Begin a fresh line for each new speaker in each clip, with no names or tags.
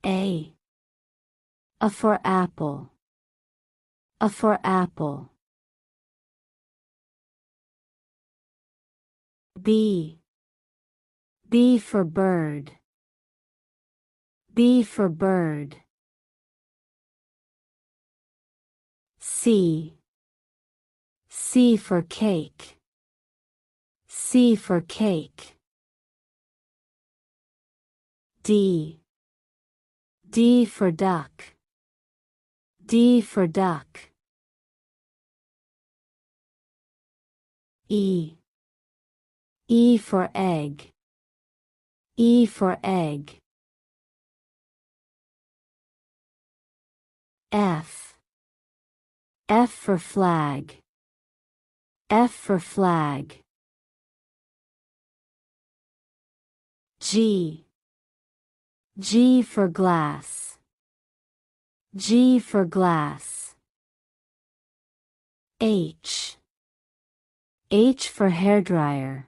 A for apple. A for apple. B for bird. B for bird. C for cake. C for cake. D for duck. D for duck. E for egg. E for egg. F for flag. F for flag. G for glass. G for glass. H for hairdryer.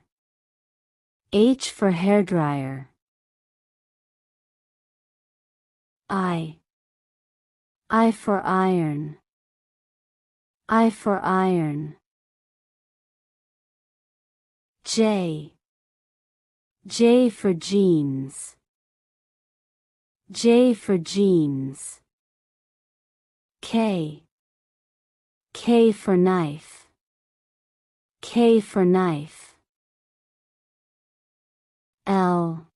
H for hairdryer. I for iron. I for iron. J for jeans. J for jeans. K for knife. K for knife. L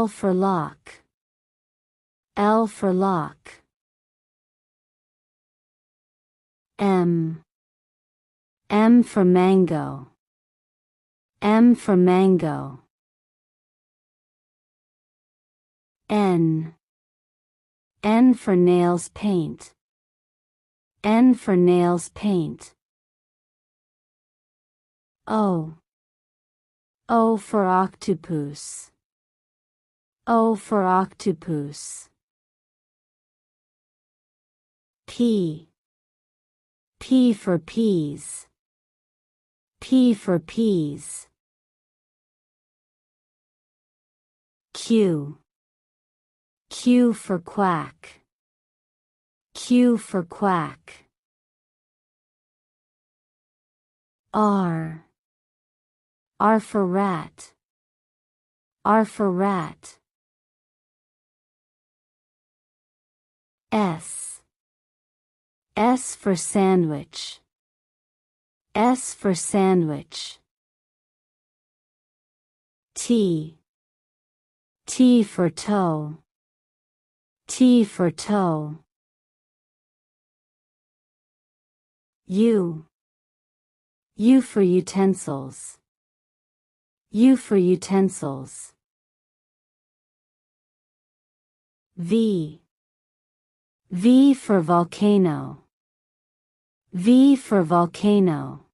for lock. L for lock. M for mango. M for mango. N for nails paint. N for nails paint. O for octopus. O for octopus. P for peas. P for peas. Q for quack. Q for quack. R for rat. R for rat. S for sandwich. S for sandwich. T for toe. T for toe. U for utensils. U for utensils. V for volcano. V for volcano.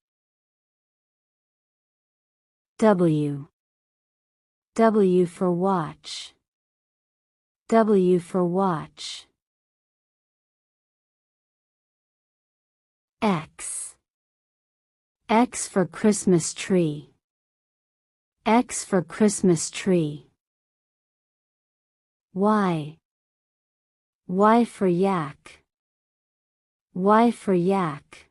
W for watch. W for watch. X for Christmas tree. X for Christmas tree. Y for yak. Y for yak.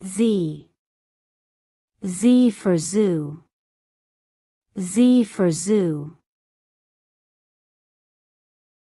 Z for zoo. Z for zoo.